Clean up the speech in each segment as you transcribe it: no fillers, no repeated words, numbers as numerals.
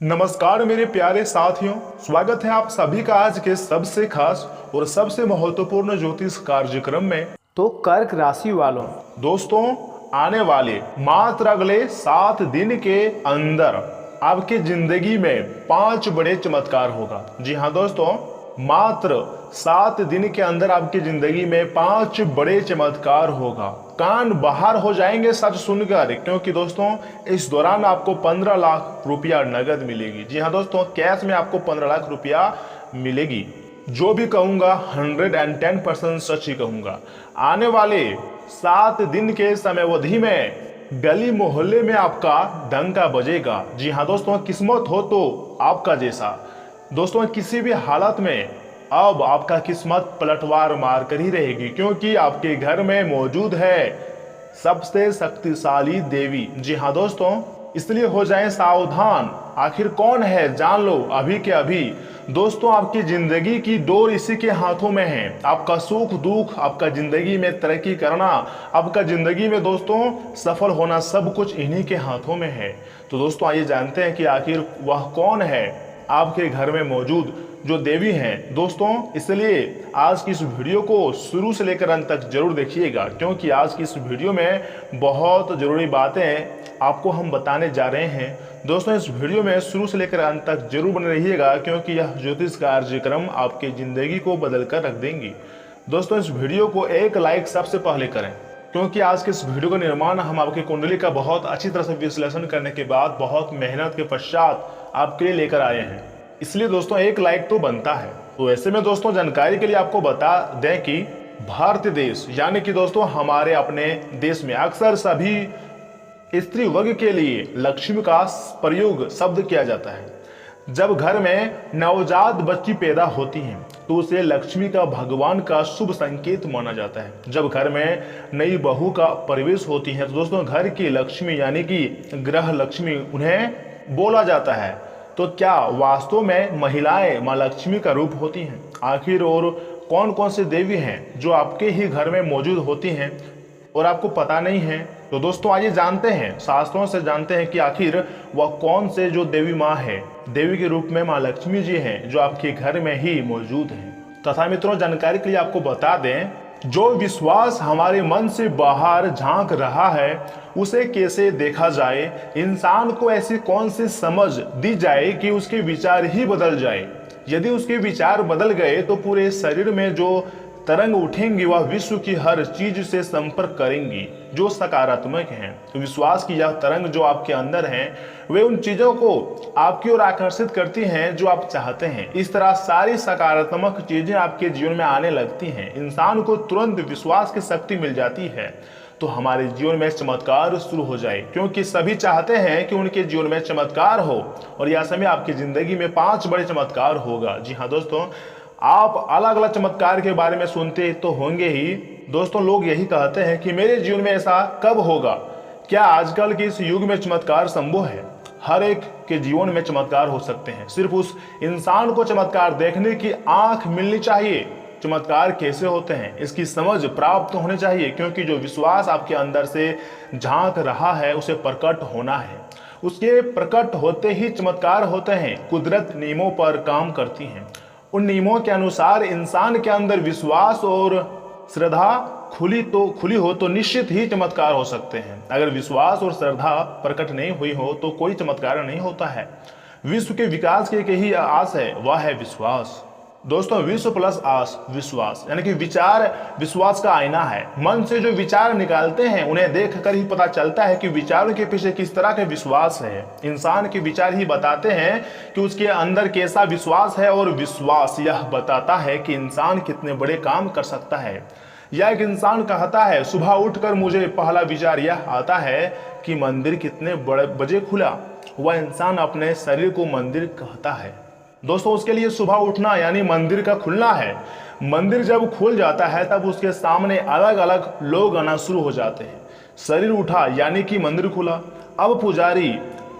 नमस्कार मेरे प्यारे साथियों, स्वागत है आप सभी का आज के सबसे खास और सबसे महत्वपूर्ण ज्योतिष कार्यक्रम में। तो कर्क राशि वालों, दोस्तों, आने वाले मात्र अगले 7 दिन के अंदर आपकी जिंदगी में 5 बड़े चमत्कार होगा। जी हाँ दोस्तों, मात्र 7 दिन के अंदर आपकी जिंदगी में 5 बड़े चमत्कार होगा। कान बाहर हो जाएंगे सच सुनकर, क्योंकि दोस्तों इस दौरान आपको 15 लाख रुपया नगद मिलेगी। जी हाँ दोस्तों, कैश में आपको 15 लाख रुपया मिलेगी। जो भी कहूंगा 110% सच ही कहूंगा। आने वाले 7 दिन के समयावधि में गली मोहल्ले में आपका डंका बजेगा। जी हाँ दोस्तों, किस्मत हो तो आपका जैसा। दोस्तों, किसी भी हालत में अब आपका किस्मत पलटवार मार कर ही रहेगी, क्योंकि आपके घर में मौजूद है सबसे शक्तिशाली देवी। जी हाँ दोस्तों, इसलिए हो जाएं सावधान। आखिर कौन है जान लो अभी के अभी। दोस्तों, आपकी जिंदगी की डोर इसी के हाथों में है। आपका सुख दुख, आपका जिंदगी में तरक्की करना, आपका जिंदगी में दोस्तों सफल होना, सब कुछ इन्हीं के हाथों में है। तो दोस्तों आइए जानते हैं कि आखिर वह कौन है आपके घर में मौजूद जो देवी हैं। दोस्तों, इसलिए आज की इस वीडियो को शुरू से लेकर अंत तक जरूर देखिएगा, क्योंकि आज की इस वीडियो में बहुत ज़रूरी बातें आपको हम बताने जा रहे हैं। दोस्तों, इस वीडियो में शुरू से लेकर अंत तक जरूर बने रहिएगा, क्योंकि यह ज्योतिष कार्यक्रम आपकी ज़िंदगी को बदल कर रख देंगी। दोस्तों, इस वीडियो को एक लाइक सबसे पहले करें, क्योंकि आज के इस वीडियो का निर्माण हम आपकी कुंडली का बहुत अच्छी तरह से विश्लेषण करने के बाद, बहुत मेहनत के पश्चात आपके लिए लेकर आए हैं। इसलिए दोस्तों एक लाइक तो बनता है। तो ऐसे में दोस्तों जानकारी के लिए आपको बता दें कि भारतीय देश यानी कि दोस्तों हमारे अपने देश में अक्सर सभी स्त्री वर्ग के लिए लक्ष्मी का प्रयोग शब्द किया जाता है। जब घर में नवजात बच्ची पैदा होती है तो उसे लक्ष्मी का भगवान का शुभ संकेत माना जाता है। जब घर में नई बहू का प्रवेश होती है तो दोस्तों घर की लक्ष्मी यानी कि ग्रह लक्ष्मी उन्हें बोला जाता है। तो क्या वास्तव में महिलाएं माँ लक्ष्मी का रूप होती हैं? आखिर और कौन कौन से देवी हैं जो आपके ही घर में मौजूद होती हैं और आपको पता नहीं है? तो दोस्तों आइए जानते हैं, शास्त्रों से जानते हैं कि आखिर वह कौन से जो देवी माँ है, देवी के रूप में माँ लक्ष्मी जी हैं जो आपके घर में ही मौजूद हैं। तथा मित्रों, जानकारी के लिए आपको बता दें, जो विश्वास हमारे मन से बाहर झांक रहा है उसे कैसे देखा जाए? इंसान को ऐसी कौन सी समझ दी जाए कि उसके विचार ही बदल जाए? यदि उसके विचार बदल गए तो पूरे शरीर में जो तरंग उठेंगी वह विश्व की हर चीज से संपर्क करेंगी जो सकारात्मक हैं। तो विश्वास की यह तरंग जो आपके अंदर है वे उन चीजों को आपकी ओर आकर्षित करती हैं जो आप चाहते हैं। इस तरह सारी सकारात्मक चीजें आपके जीवन में आने लगती हैं। इंसान को तुरंत विश्वास की शक्ति मिल जाती है तो हमारे जीवन में चमत्कार शुरू हो जाए, क्योंकि सभी चाहते हैं कि उनके जीवन में चमत्कार हो। और यह समय आपकी जिंदगी में 5 बड़े चमत्कार होगा। जी हाँ दोस्तों, आप अलग अलग चमत्कार के बारे में सुनते तो होंगे ही। दोस्तों, लोग यही कहते हैं कि मेरे जीवन में ऐसा कब होगा? क्या आजकल के इस युग में चमत्कार संभव है? हर एक के जीवन में चमत्कार हो सकते हैं, सिर्फ उस इंसान को चमत्कार देखने की आंख मिलनी चाहिए। चमत्कार कैसे होते हैं इसकी समझ प्राप्त होनी चाहिए, क्योंकि जो विश्वास आपके अंदर से झांक रहा है उसे प्रकट होना है। उसके प्रकट होते ही चमत्कार होते हैं। कुदरत नियमों पर काम करती हैं। उन नियमों के अनुसार इंसान के अंदर विश्वास और श्रद्धा खुली हो तो निश्चित ही चमत्कार हो सकते हैं। अगर विश्वास और श्रद्धा प्रकट नहीं हुई हो तो कोई चमत्कार नहीं होता है। विश्व के विकास की एक ही आस है, वह है विश्वास। दोस्तों, विश्व प्लस आस विश्वास, यानी कि विचार विश्वास का आईना है। मन से जो विचार निकालते हैं उन्हें देखकर ही पता चलता है कि विचारों के पीछे किस तरह का विश्वास है। इंसान के विचार ही बताते हैं कि उसके अंदर कैसा विश्वास है, और विश्वास यह बताता है कि इंसान कितने बड़े काम कर सकता है। या एक इंसान कहता है, सुबह उठकर मुझे पहला विचार यह आता है कि मंदिर कितने बड़े बजे खुला। वह इंसान अपने शरीर को मंदिर कहता है। दोस्तों, उसके लिए सुबह उठना यानी मंदिर का खुलना है। मंदिर जब खुल जाता है तब उसके सामने अलग अलग लोग आना शुरू हो जाते हैं। शरीर उठा यानी कि मंदिर खुला। अब पुजारी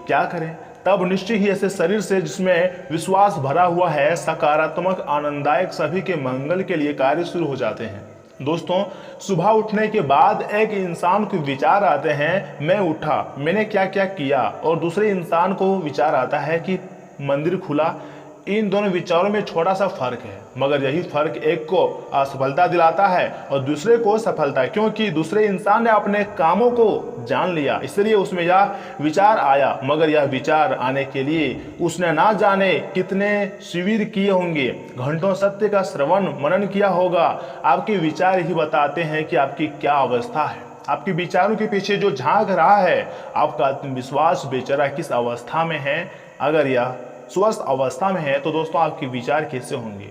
क्या करें? तब निश्चय ही ऐसे शरीर से जिसमें विश्वास भरा हुआ है, सकारात्मक आनंददायक सभी के मंगल के लिए कार्य शुरू हो जाते हैं। दोस्तों, सुबह उठने के बाद एक इंसान को विचार आते हैं मैं उठा, मैंने क्या क्या किया, और दूसरे इंसान को विचार आता है कि मंदिर खुला। इन दोनों विचारों में छोटा सा फर्क है, मगर यही फर्क एक को असफलता दिलाता है और दूसरे को सफलता, क्योंकि दूसरे इंसान ने अपने कामों को जान लिया, इसलिए उसमें यह विचार आया। मगर यह विचार आने के लिए उसने ना जाने कितने शिविर किए होंगे, घंटों सत्य का श्रवण मनन किया होगा। आपके विचार ही बताते हैं कि आपकी क्या अवस्था है। आपके विचारों के पीछे जो झांक रहा है, आपका आत्मविश्वास बेचारा किस अवस्था में है। अगर यह स्वस्थ अवस्था में है तो दोस्तों आपके विचार कैसे होंगे?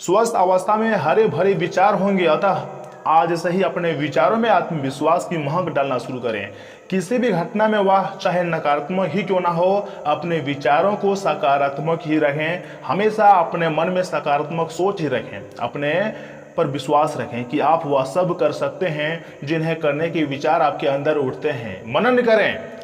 स्वस्थ अवस्था में हरे भरे विचार होंगे। अतः आज से ही अपने विचारों में आत्मविश्वास की महक डालना शुरू करें। किसी भी घटना में वह चाहे नकारात्मक ही क्यों ना हो, अपने विचारों को सकारात्मक ही रखें। हमेशा अपने मन में सकारात्मक सोच ही रखें। अपने पर विश्वास रखें कि आप वह सब कर सकते हैं जिन्हें करने के विचार आपके अंदर उठते हैं। मनन करें।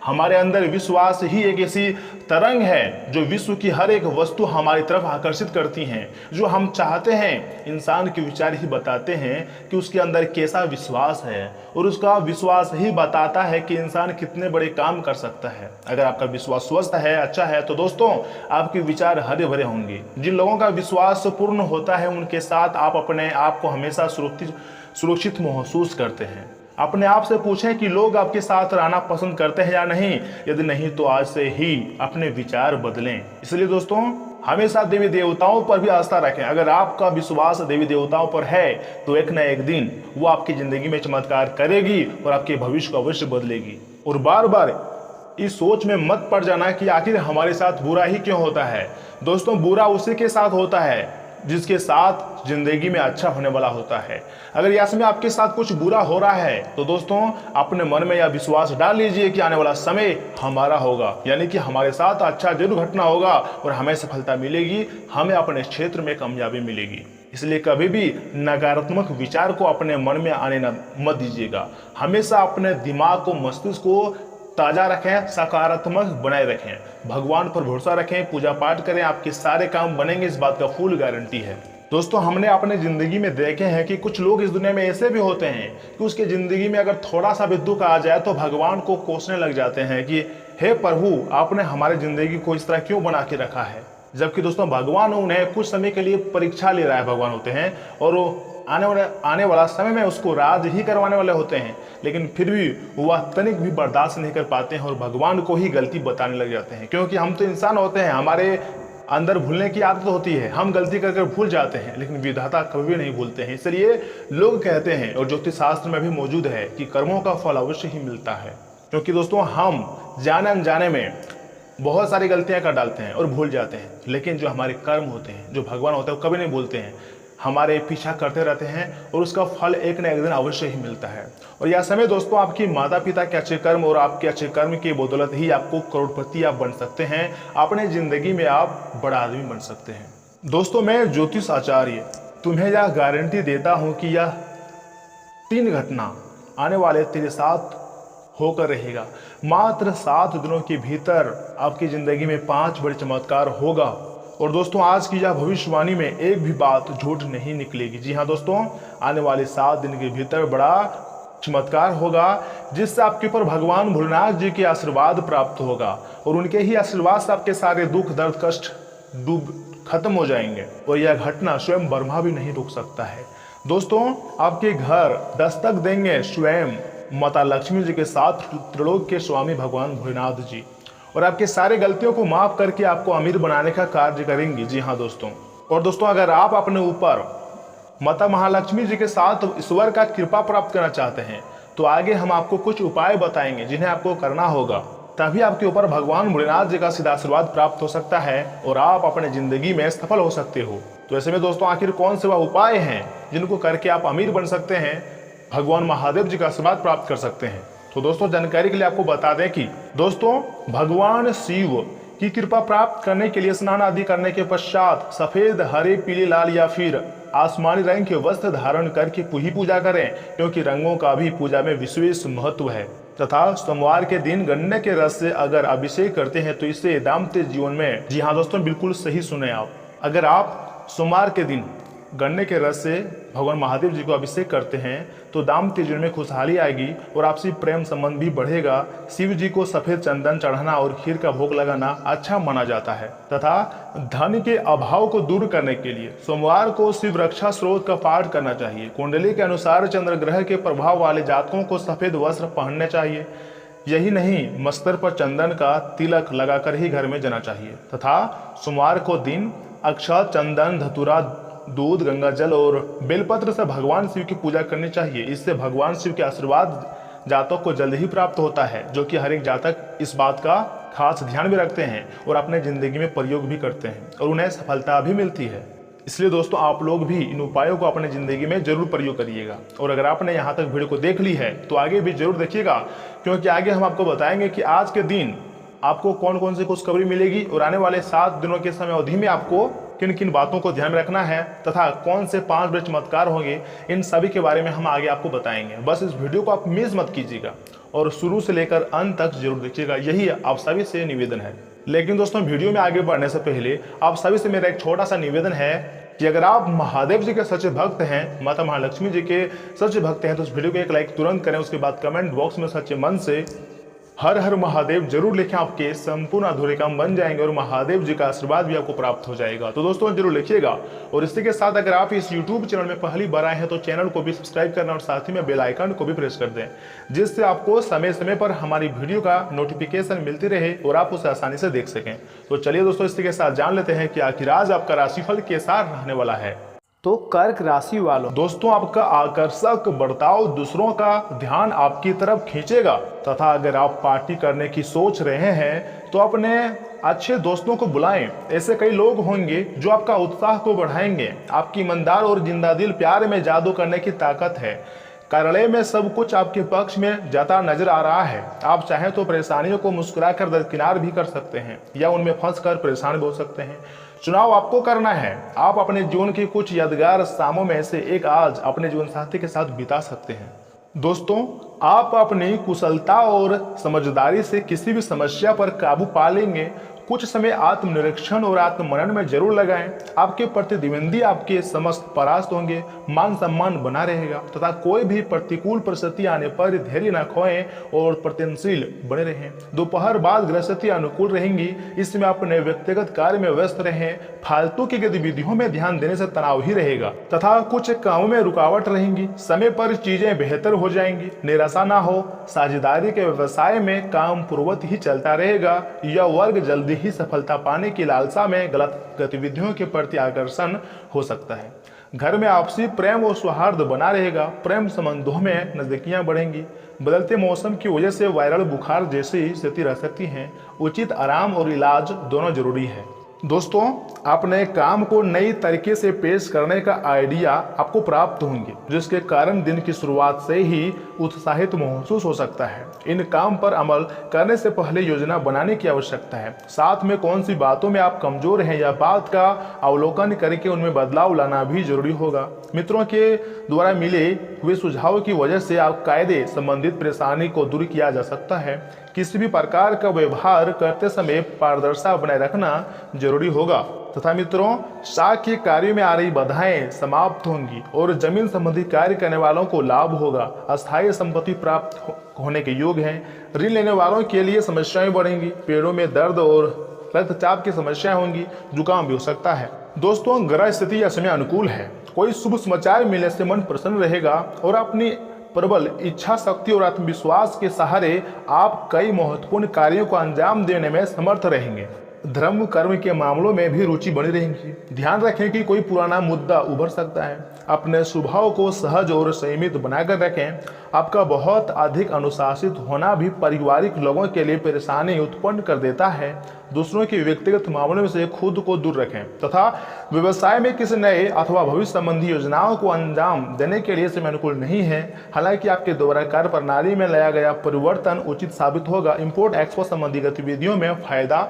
हमारे अंदर विश्वास ही एक ऐसी तरंग है जो विश्व की हर एक वस्तु हमारी तरफ आकर्षित करती हैं। जो हम चाहते हैं, इंसान के विचार ही बताते हैं कि उसके अंदर कैसा विश्वास है, और उसका विश्वास ही बताता है कि इंसान कितने बड़े काम कर सकता है। अगर आपका विश्वास स्वस्थ है, अच्छा है, तो दोस्तों आपके विचार हरे भरे होंगे। जिन लोगों का विश्वास पूर्ण होता है, उनके साथ आप अपने आप को हमेशा सुरक्षित महसूस करते हैं। अपने आप से पूछें कि लोग आपके साथ रहना पसंद करते हैं या नहीं। यदि नहीं तो आज से ही अपने विचार बदलें। इसलिए दोस्तों, हमेशा देवी देवताओं पर भी आस्था रखें। अगर आपका विश्वास देवी देवताओं पर है तो एक न एक दिन वो आपकी जिंदगी में चमत्कार करेगी और आपके भविष्य को अवश्य बदलेगी। और बार बार इस सोच में मत पड़ जाना कि आखिर हमारे साथ बुरा ही क्यों होता है। दोस्तों, बुरा उसी के साथ होता है जिसके साथ जिंदगी में अच्छा होने वाला होता है। अगर यह समय आपके साथ कुछ बुरा हो रहा है तो दोस्तों अपने मन में यह विश्वास डाल लीजिए कि आने वाला समय हमारा होगा, यानी कि हमारे साथ अच्छा जरूर घटना होगा और हमें सफलता मिलेगी, हमें अपने क्षेत्र में कामयाबी मिलेगी। इसलिए कभी भी नकारात्मक विचार को अपने मन में आने मत दीजिएगा। हमेशा अपने दिमाग को, मस्तिष्क को ताज़ा रखें, सकारात्मक बनाए रखें, भगवान पर भरोसा रखें, पूजा पाठ करें, आपके सारे काम बनेंगे, इस बात का फुल गारंटी है। दोस्तों, हमने अपने ज़िंदगी में देखे हैं कि कुछ लोग इस दुनिया में ऐसे भी होते हैं कि उसके ज़िंदगी में अगर थोड़ा सा भी दुख आ जाए तो भगवान को कोसने लग जाते हैं कि हे प्रभु, आपने हमारी ज़िंदगी को इस तरह क्यों बना के रखा है। जबकि दोस्तों भगवान उन्हें कुछ समय के लिए परीक्षा ले रहा है, भगवान होते हैं, और वो आने वाला समय में उसको राज ही करवाने वाले होते हैं। लेकिन फिर भी वह तनिक भी बर्दाश्त नहीं कर पाते हैं और भगवान को ही गलती बताने लग जाते हैं। क्योंकि हम तो इंसान होते हैं, हमारे अंदर भूलने की आदत होती है, हम गलती करके भूल जाते हैं, लेकिन विधाता कभी भी नहीं भूलते हैं। इसलिए लोग कहते हैं, और ज्योतिष शास्त्र में भी मौजूद है, कि कर्मों का फल अवश्य ही मिलता है। क्योंकि दोस्तों हम जाने अनजाने में बहुत सारी गलतियां कर डालते हैं और भूल जाते हैं, लेकिन जो हमारे कर्म होते हैं, जो भगवान होते हैं, वो कभी नहीं भूलते हैं, हमारे पीछा करते रहते हैं और उसका फल एक न एक दिन अवश्य ही मिलता है। और यह समय दोस्तों आपकी माता पिता के अच्छे कर्म और आपके अच्छे कर्म की बदौलत ही आपको करोड़पति आप बन सकते हैं, अपने जिंदगी में आप बड़ा आदमी बन सकते हैं। दोस्तों, मैं ज्योतिष आचार्य तुम्हें यह गारंटी देता हूं कि यह 3 घटना आने वाले तेरे साथ होकर रहेगा। मात्र 7 दिनों के भीतर आपकी जिंदगी में 5 बड़े चमत्कार होगा। और दोस्तों, आज की यह भविष्यवाणी में एक भी बात झूठ नहीं निकलेगी। जी हाँ दोस्तों, आने वाले 7 दिन के भीतर बड़ा चमत्कार होगा, जिससे आपके ऊपर भगवान भोलेनाथ जी के आशीर्वाद प्राप्त होगा और उनके ही आशीर्वाद से आपके सारे दुख दर्द कष्ट खत्म हो जाएंगे। और यह घटना स्वयं ब्रह्मा भी नहीं रोक सकता है। दोस्तों, आपके घर दस्तक देंगे स्वयं माता लक्ष्मी जी के साथ त्रिलोक के स्वामी भगवान भोलेनाथ जी, और आपके सारे गलतियों को माफ करके आपको अमीर बनाने का कार्य करेंगे। जी हाँ दोस्तों, और दोस्तों अगर आप अपने ऊपर माता महालक्ष्मी जी के साथ ईश्वर का कृपा प्राप्त करना चाहते हैं तो आगे हम आपको कुछ उपाय बताएंगे जिन्हें आपको करना होगा, तभी आपके ऊपर भगवान भोलेनाथ जी का सीधा आशीर्वाद प्राप्त हो सकता है और आप अपने जिंदगी में सफल हो सकते हो। तो ऐसे में दोस्तों आखिर कौन से वह उपाय हैं जिनको करके आप अमीर बन सकते हैं, भगवान महादेव जी का आशीर्वाद प्राप्त कर सकते हैं। तो दोस्तों जानकारी के लिए आपको बता दें कि दोस्तों भगवान शिव की कृपा प्राप्त करने के लिए स्नान आदि करने के पश्चात सफेद, हरे, पीले, लाल या फिर आसमानी रंग के वस्त्र धारण करके ही पूजा करें, क्योंकि रंगों का भी पूजा में विशेष महत्व है। तथा सोमवार के दिन गन्ने के रस से अगर अभिषेक करते हैं तो इससे दाम्पत्य जीवन में, जी हाँ दोस्तों बिल्कुल सही सुने आप, अगर आप सोमवार के दिन गन्ने के रस से भगवान महादेव जी को अभिषेक करते हैं तो दाम्पत्य जीवन में खुशहाली आएगी और आपसी प्रेम संबंध भी बढ़ेगा। शिव जी को सफेद चंदन चढ़ाना और खीर का भोग लगाना अच्छा माना जाता है तथा धन के अभाव को दूर करने के लिए सोमवार को शिव रक्षा स्रोत का पाठ करना चाहिए। कुंडली के अनुसार चंद्र ग्रह के प्रभाव वाले जातकों को सफेद वस्त्र पहनने चाहिए। यही नहीं, मस्तर पर चंदन का तिलक लगाकर ही घर में जाना चाहिए तथा सोमवार को दिन अक्षत, चंदन, धतूरा, दूध, गंगा जल और बेलपत्र से भगवान शिव की पूजा करनी चाहिए। इससे भगवान शिव के आशीर्वाद जातक को जल्द ही प्राप्त होता है, जो कि हर एक जातक इस बात का खास ध्यान भी रखते हैं और अपने जिंदगी में प्रयोग भी करते हैं और उन्हें सफलता भी मिलती है। इसलिए दोस्तों आप लोग भी इन उपायों को अपने ज़िंदगी में जरूर प्रयोग करिएगा। और अगर आपने यहाँ तक वीडियो को देख ली है तो आगे भी जरूर देखिएगा, क्योंकि आगे हम आपको बताएंगे कि आज के दिन आपको कौन कौन सी खुशखबरी मिलेगी और आने वाले 7 दिनों के समय अवधि में आपको किन किन बातों को ध्यान में रखना है तथा कौन से 5 बड़े चमत्कार होंगे, इन सभी के बारे में हम आगे आपको बताएंगे। बस इस वीडियो को आप मिस मत कीजिएगा और शुरू से लेकर अंत तक जरूर देखिएगा, यही आप सभी से निवेदन है। लेकिन दोस्तों वीडियो में आगे बढ़ने से पहले आप सभी से मेरा एक छोटा सा निवेदन है कि अगर आप महादेव जी के सच्चे भक्त हैं, माता महालक्ष्मी जी के सच्चे भक्त हैं, तो इस वीडियो को एक लाइक तुरंत करें। उसके बाद कमेंट बॉक्स में सच्चे मन से हर हर महादेव जरूर लिखें, आपके संपूर्ण अधूरे काम बन जाएंगे और महादेव जी का आशीर्वाद भी आपको प्राप्त हो जाएगा। तो दोस्तों जरूर लिखिएगा। और इसी के साथ अगर आप इस YouTube चैनल में पहली बार आए हैं तो चैनल को भी सब्सक्राइब करना और साथ ही में बेल आइकन को भी प्रेस कर दें, जिससे आपको समय समय पर हमारी वीडियो का नोटिफिकेशन मिलती रहे और आप उसे आसानी से देख सकें। तो चलिए दोस्तों इसी के साथ जान लेते हैं कि आखिर आज आपका राशिफल कैसा रहने वाला है। तो कर्क राशि वालों, दोस्तों आपका आकर्षक बर्ताव दूसरों का ध्यान आपकी तरफ खींचेगा तथा अगर आप पार्टी करने की सोच रहे हैं तो अपने अच्छे दोस्तों को बुलाएं। ऐसे कई लोग होंगे जो आपका उत्साह को बढ़ाएंगे। आपकी ईमानदार और जिंदादिल प्यार में जादू करने की ताकत है। कार्यालय में सब कुछ आपके पक्ष में जाता नजर आ रहा है। आप चाहें तो परेशानियों को मुस्कुराकर दरकिनार भी कर सकते हैं या उनमें फंसकर परेशान भी हो सकते हैं। चुनाव आपको करना है। आप अपने जीवन की कुछ यादगार शामों में से एक आज अपने जीवन साथी के साथ बिता सकते हैं। दोस्तों आप अपनी कुशलता और समझदारी से किसी भी समस्या पर काबू पा लेंगे। कुछ समय आत्मनिरीक्षण और आत्ममनन में जरूर लगाएं। आपके प्रतिद्वंदी आपके समस्त परास्त होंगे, मान सम्मान बना रहेगा तथा कोई भी प्रतिकूल परिस्थिति आने पर धैर्य न खोएं और प्रयत्नशील बने रहें। दोपहर बाद गृहस्थी अनुकूल रहेंगी, इसमें अपने व्यक्तिगत कार्य में व्यस्त रहें। फालतू की गतिविधियों में ध्यान देने से तनाव ही रहेगा तथा कुछ कामों में रुकावट रहेंगी। समय पर चीजें बेहतर हो जाएंगी। निराशा ना हो। साझेदारी के व्यवसाय में काम पूर्वत ही चलता रहेगा। यह वर्ग जल्दी ही सफलता पाने की लालसा में गलत गतिविधियों के प्रति आकर्षण हो सकता है। घर में आपसी प्रेम और सौहार्द बना रहेगा। प्रेम संबंधों में नजदीकियां बढ़ेंगी। बदलते मौसम की वजह से वायरल बुखार जैसी स्थिति रह सकती है। उचित आराम और इलाज दोनों जरूरी है। दोस्तों अपने काम को नई तरीके से पेश करने का आइडिया आपको प्राप्त होंगे, जिसके कारण दिन की शुरुआत से ही उत्साहित महसूस हो सकता है। इन काम पर अमल करने से पहले योजना बनाने की आवश्यकता है। साथ में कौन सी बातों में आप कमजोर हैं या बात का अवलोकन करके उनमें बदलाव लाना भी जरूरी होगा। मित्रों के द्वारा मिले हुए सुझाव की वजह से आप कायदे संबंधित परेशानी को दूर किया जा सकता है। किसी भी प्रकार का व्यवहार करते समय पारदर्शिता बनाए रखना जरूरी होगा तथा मित्रों शाख के कार्यों में आ रही बाधाएं समाप्त होंगी और जमीन संबंधी कार्य करने वालों को लाभ होगा। अस्थायी संपत्ति प्राप्त होने के योग हैं। ऋण लेने वालों के लिए समस्याएं बढ़ेंगी। पेड़ों में दर्द और रक्तचाप की समस्याएं होंगी। जुकाम भी हो सकता है। दोस्तों ग्रह स्थिति यह समय अनुकूल है। कोई शुभ समाचार मिलने से मन प्रसन्न रहेगा और अपनी प्रबल इच्छा शक्ति और आत्मविश्वास के सहारे आप कई महत्वपूर्ण कार्यों को अंजाम देने में समर्थ रहेंगे। धर्म कर्म के मामलों में भी रुचि बनी रहेगी। ध्यान रखें कि कोई पुराना मुद्दा उभर सकता है। अपने स्वभाव को सहज और संयमित बनाकर रखें। आपका बहुत अधिक अनुशासित होना भी पारिवारिक लोगों के लिए परेशानी उत्पन्न कर देता है। दूसरों के व्यक्तिगत मामलों से खुद को दूर रखें तथा व्यवसाय में किसी नए अथवा भविष्य संबंधी योजनाओं को अंजाम देने के लिए समय अनुकूल नहीं है। हालांकि आपके द्वारा कार्य प्रणाली में लाया गया परिवर्तन उचित साबित होगा। इंपोर्ट एक्सपोर्ट संबंधी गतिविधियों में फायदा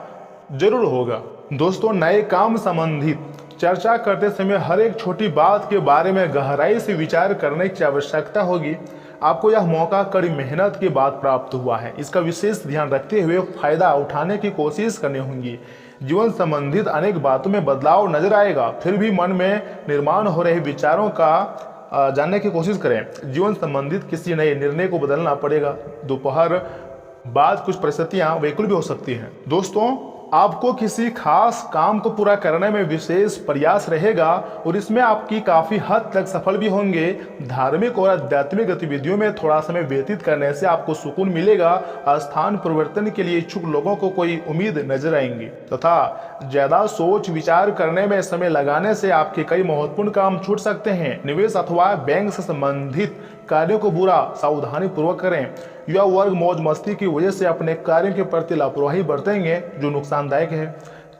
जरूर होगा। दोस्तों नए काम संबंधित चर्चा करते समय हर एक छोटी बात के बारे में गहराई से विचार करने की आवश्यकता होगी। आपको यह मौका कड़ी मेहनत के बाद प्राप्त हुआ है। इसका विशेष ध्यान रखते हुए फायदा उठाने की कोशिश करनी होगी। जीवन संबंधित अनेक बातों में बदलाव नजर आएगा। फिर भी मन में निर्माण हो रहे विचारों का जानने की कोशिश करें। जीवन संबंधित किसी नए निर्णय को बदलना पड़ेगा। दोपहर बाद कुछ परिस्थितियां वैकल्पिक भी हो सकती हैं। दोस्तों, आपको किसी खास काम को पूरा करने में विशेष प्रयास रहेगा और इसमें आपकी काफी हद तक सफल भी होंगे। धार्मिक और आध्यात्मिक गतिविधियों में थोड़ा समय व्यतीत करने से आपको सुकून मिलेगा। स्थान परिवर्तन के लिए इच्छुक लोगों को कोई उम्मीद नजर आएंगी तथा ज्यादा सोच विचार करने में समय लगाने से आपके कई महत्वपूर्ण काम छूट सकते हैं। निवेश अथवा बैंक से संबंधित कार्यों को पूरा सावधानी पूर्वक करें। युवा वर्ग मौज मस्ती की वजह से अपने कार्यों के प्रति लापरवाही बरतेंगे जो नुकसानदायक है।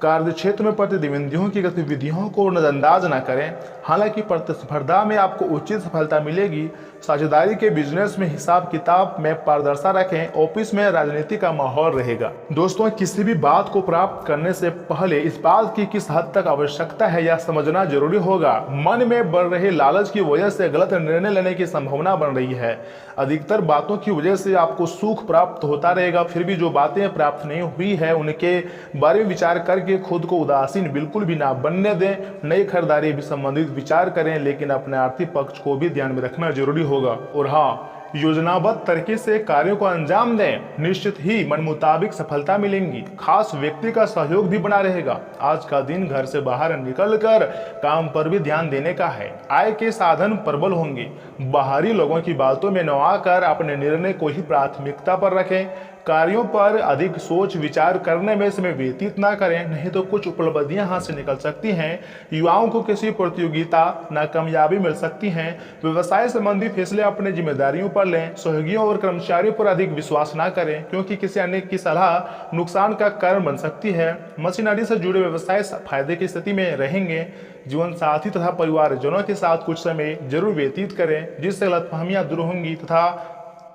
कार्य क्षेत्र में प्रतिद्वंदियों की गतिविधियों को नजरअंदाज न करें। हालांकि प्रतिस्पर्धा में आपको उचित सफलता मिलेगी। साझेदारी के बिजनेस में हिसाब किताब में पारदर्शिता रखें। ऑफिस में राजनीति का माहौल रहेगा। दोस्तों, किसी भी बात को प्राप्त करने से पहले इस बात की किस हद तक आवश्यकता है यह समझना जरूरी होगा। मन में बढ़ रहे लालच की वजह से गलत निर्णय लेने की संभावना बन रही है। अधिकतर बातों की वजह से आपको सुख प्राप्त होता रहेगा। फिर भी जो बातें प्राप्त नहीं हुई है उनके बारे में विचार करके खुद को उदासीन बिल्कुल भी ना बनने दें। नई खरीदारी भी संबंधित विचार करें, लेकिन अपने आर्थिक पक्ष को भी ध्यान में रखना जरूरी होगा। और हाँ, योजनाबद्ध तरीके से कार्यों को अंजाम दें। निश्चित ही मन मुताबिक सफलता मिलेंगी। खास व्यक्ति का सहयोग भी बना रहेगा। आज का दिन घर से बाहर निकलकर काम पर भी ध्यान देने का है। आय के साधन प्रबल होंगे। बाहरी लोगों की बातों में न आकर अपने निर्णय को ही प्राथमिकता पर रखें। कार्यों पर अधिक सोच विचार करने में समय व्यतीत ना करें, नहीं तो कुछ उपलब्धियां हासिल निकल सकती हैं। युवाओं को किसी प्रतियोगिता नाकामयाबी मिल सकती है। व्यवसाय संबंधी फैसले अपने जिम्मेदारियों पर लें। सहयोगियों और कर्मचारियों पर अधिक विश्वास ना करें, क्योंकि किसी अन्य की सलाह नुकसान का कारण बन सकती है। मशीनरी से जुड़े व्यवसाय फायदे की स्थिति में रहेंगे। जीवन साथी तथा परिवारजनों के साथ कुछ समय जरूर व्यतीत करें, जिससे गलतफहमियां दूर होंगी तथा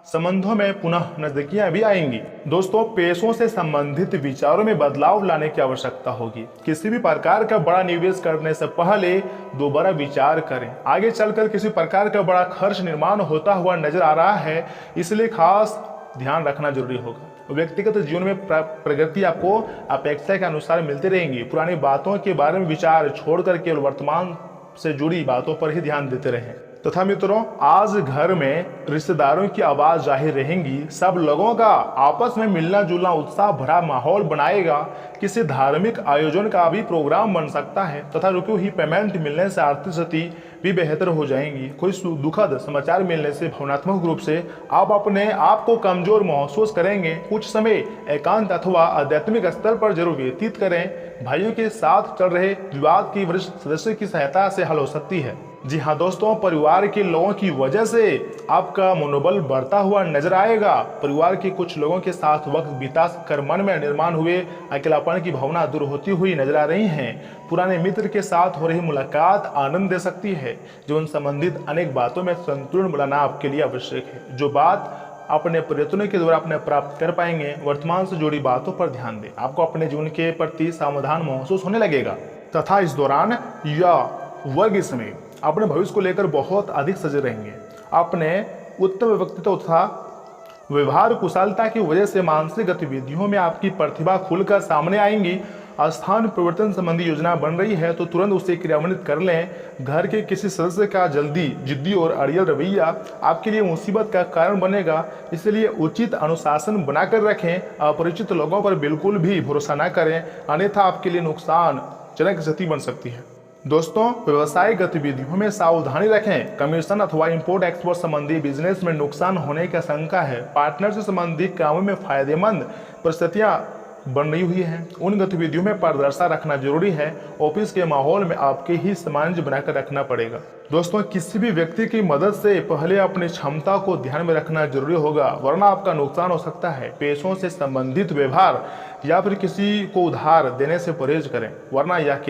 संबंधों में पुनः नजदीकियां भी आएंगी। दोस्तों, पैसों से संबंधित विचारों में बदलाव लाने की आवश्यकता होगी। किसी भी प्रकार का बड़ा निवेश करने से पहले दोबारा विचार करें। आगे चलकर किसी प्रकार का बड़ा खर्च निर्माण होता हुआ नजर आ रहा है, इसलिए खास ध्यान रखना जरूरी होगा। व्यक्तिगत जीवन में प्रगति आपको अपेक्षा के अनुसार मिलती रहेंगी। पुरानी बातों के बारे में विचार छोड़कर केवल वर्तमान से जुड़ी बातों पर ही ध्यान देते रहें। तथा मित्रों, आज घर में रिश्तेदारों की आवाज जाहिर रहेंगी। सब लोगों का आपस में मिलना जुलना उत्साह भरा माहौल बनाएगा। किसी धार्मिक आयोजन का भी प्रोग्राम बन सकता है तथा रुकी हुई पेमेंट मिलने से आर्थिक स्थिति भी बेहतर हो जाएंगी। कोई दुखद समाचार मिलने से भावनात्मक रूप से आप अपने आप को कमजोर महसूस करेंगे। कुछ समय एकांत अथवा आध्यात्मिक स्तर पर जरूर व्यतीत करें। भाइयों के साथ चल रहे विवाद की वरिष्ठ सदस्य की सहायता से हल हो सकती है। जी हाँ दोस्तों, परिवार के लोगों की वजह से आपका मनोबल बढ़ता हुआ नजर आएगा। परिवार के कुछ लोगों के साथ वक्त बिता कर मन में निर्माण हुए अकेलापन की भावना दूर होती हुई नजर आ रही हैं। पुराने मित्र के साथ हो रही मुलाकात आनंद दे सकती है। जीवन संबंधित अनेक बातों में संतुलन बनाना आपके लिए आवश्यक है। जो बात अपने प्रयत्नों के द्वारा अपने प्राप्त कर पाएंगे, वर्तमान से जुड़ी बातों पर ध्यान दें। आपको अपने जीवन के प्रति समाधान महसूस होने लगेगा तथा इस दौरान युवा वर्ग इस समय अपने भविष्य को लेकर बहुत अधिक सजग रहेंगे। अपने उत्तम व्यक्तित्व तथा व्यवहार कुशलता की वजह से मानसिक गतिविधियों में आपकी प्रतिभा खुलकर सामने आएंगी। स्थान परिवर्तन संबंधी योजना बन रही है तो तुरंत उसे क्रियान्वित कर लें। घर के किसी सदस्य का जिद्दी और अड़ियल रवैया आपके लिए मुसीबत का कारण बनेगा, इसलिए उचित अनुशासन बनाकर रखें। अपरिचित लोगों पर बिल्कुल भी भरोसा न करें, अन्यथा आपके लिए नुकसानजनक स्थिति बन सकती है। दोस्तों, व्यवसायिक गतिविधियों में सावधानी रखें। कमीशन अथवा इंपोर्ट एक्सपोर्ट संबंधी बिजनेस में नुकसान होने की आशंका है। पार्टनर से संबंधित कामों में फायदेमंद परिस्थितियां बन रही हुई है। उन गतिविधियों में पारदर्शिता रखना जरूरी है। ऑफिस के माहौल में आपके ही सामंजस्य बनाकर रखना पड़ेगा। दोस्तों, किसी भी व्यक्ति की मदद से पहले अपनी क्षमता को ध्यान में रखना जरूरी होगा, वरना आपका नुकसान हो सकता है। पैसों से संबंधित व्यवहार या फिर किसी को उधार देने से परहेज करें, वरना यह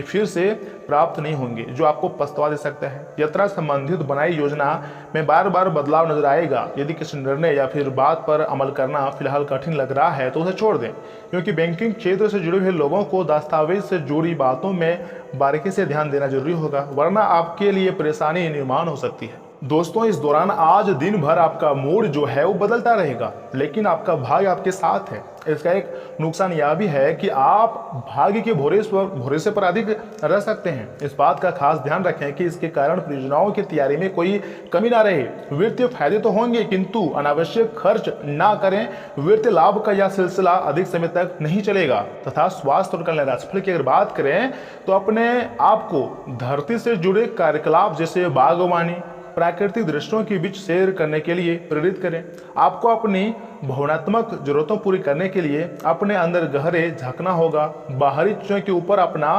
फिर से प्राप्त नहीं होंगे जो आपको पछतावा दे सकता है। यात्रा संबंधित बनाई योजना में बार बार बदलाव नजर आएगा। यदि किसी निर्णय या फिर बात पर अमल करना फिलहाल कठिन लग रहा है तो उसे छोड़ दें, क्योंकि बैंकिंग क्षेत्र से जुड़े हुए लोगों को दस्तावेज से जुड़ी बातों में बारीकी से ध्यान देना जरूरी होगा, वरना आपके लिए परेशानी निर्माण हो सकती है। दोस्तों इस दौरान आज दिन भर आपका मूड जो है वो बदलता रहेगा, लेकिन आपका भाग्य आपके साथ है। इसका एक नुकसान यह भी है कि आप भाग्य के भरोसे पर अधिक रह सकते हैं। इस बात का खास ध्यान रखें कि इसके कारण परियोजनाओं की तैयारी में कोई कमी ना रहे। वित्तीय फायदे तो होंगे, किंतु अनावश्यक खर्च ना करें। वित्तीय लाभ का यह सिलसिला अधिक समय तक नहीं चलेगा। तथा स्वास्थ्य और कल्याण राशिफल की अगर बात करें तो अपने आप को धरती से जुड़े कार्यकलाप जैसे बागवानी, प्राकृतिक दृश्यों के बीच सैर करने के लिए प्रेरित करें। आपको अपनी भावनात्मक जरूरतों पूरी करने के लिए अपने अंदर गहरे झांकना होगा। बाहरी चीजों के ऊपर अपना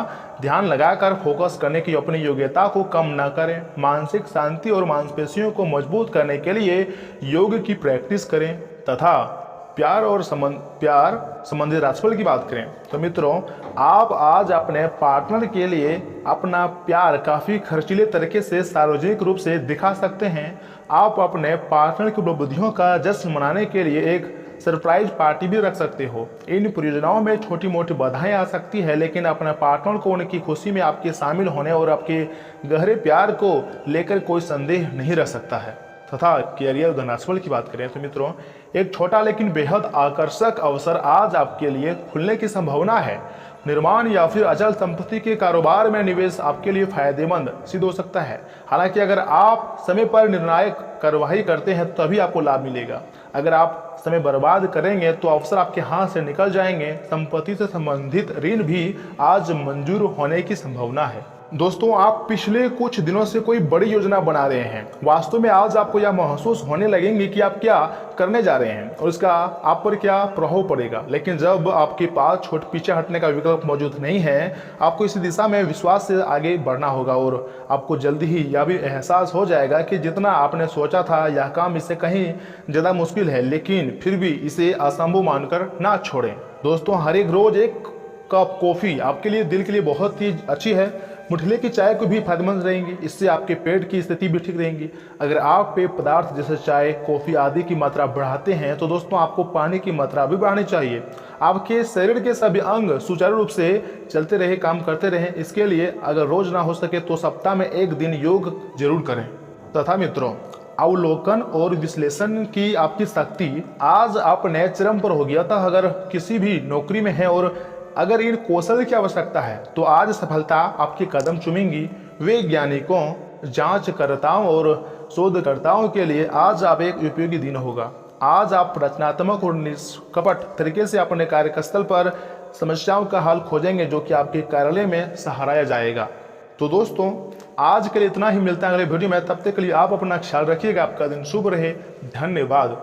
ध्यान लगाकर फोकस करने की अपनी योग्यता को कम न करें। मानसिक शांति और मांसपेशियों को मजबूत करने के लिए योग की प्रैक्टिस करें। तथा प्यार संबंधित राशिफल की बात करें तो मित्रों, आप आज अपने पार्टनर के लिए अपना प्यार काफ़ी खर्चीले तरीके से सार्वजनिक रूप से दिखा सकते हैं। आप अपने पार्टनर की उपलब्धियों का जश्न मनाने के लिए एक सरप्राइज पार्टी भी रख सकते हो। इन परियोजनाओं में छोटी मोटी बाधाएं आ सकती है, लेकिन अपने पार्टनर को उनकी खुशी में आपके शामिल होने और आपके गहरे प्यार को लेकर कोई संदेह नहीं रह सकता है। तथा कैरियर धनराशिफल की बात करें तो मित्रों, एक छोटा लेकिन बेहद आकर्षक अवसर आज आपके लिए खुलने की संभावना है। निर्माण या फिर अचल संपत्ति के कारोबार में निवेश आपके लिए फायदेमंद सिद्ध हो सकता है। हालांकि अगर आप समय पर निर्णायक कार्यवाही करते हैं तभी आपको लाभ मिलेगा। अगर आप समय बर्बाद करेंगे तो अवसर आपके हाथ से निकल जाएंगे। संपत्ति से संबंधित ऋण भी आज मंजूर होने की संभावना है। दोस्तों, आप पिछले कुछ दिनों से कोई बड़ी योजना बना रहे हैं। वास्तव में आज आपको यह महसूस होने लगेंगे कि आप क्या करने जा रहे हैं और इसका आप पर क्या प्रभाव पड़ेगा। लेकिन जब आपके पास पीछे हटने का विकल्प मौजूद नहीं है, आपको इस दिशा में विश्वास से आगे बढ़ना होगा और आपको जल्दी ही यह भी एहसास हो जाएगा कि जितना आपने सोचा था यह काम इससे कहीं ज़्यादा मुश्किल है, लेकिन फिर भी इसे असंभव मानकर ना छोड़ें। दोस्तों, हर एक रोज एक कप कॉफ़ी आपके लिए दिल के लिए बहुत ही अच्छी है। मुठले की चाय को भी फायदेमंद रहेंगी, इससे आपके पेट की स्थिति भी ठीक रहेंगी। अगर आप पेय पदार्थ जैसे चाय, कॉफ़ी आदि की मात्रा बढ़ाते हैं तो दोस्तों आपको पानी की मात्रा भी बढ़ानी चाहिए। आपके शरीर के सभी अंग सुचारू रूप से चलते रहे, काम करते रहें। इसके लिए अगर रोज ना हो सके तो सप्ताह में एक दिन योग जरूर करें। तथा मित्रों, अवलोकन और विश्लेषण की आपकी शक्ति आज अपने चरम पर होगी। अतः अगर किसी भी नौकरी में है और अगर इन कौशल की आवश्यकता है तो आज सफलता आपके कदम चूमेंगी। वैज्ञानिकों, जांचकर्ताओं और शोधकर्ताओं के लिए आज आप एक उपयोगी दिन होगा। आज आप रचनात्मक और निष्कपट तरीके से अपने कार्यस्थल पर समस्याओं का हल खोजेंगे, जो कि आपके कार्यालय में सराहाया जाएगा। तो दोस्तों, आज के लिए इतना ही। मिलता है अगले वीडियो में। तब तक के लिए आप अपना ख्याल रखिएगा। आपका दिन शुभ रहे। धन्यवाद।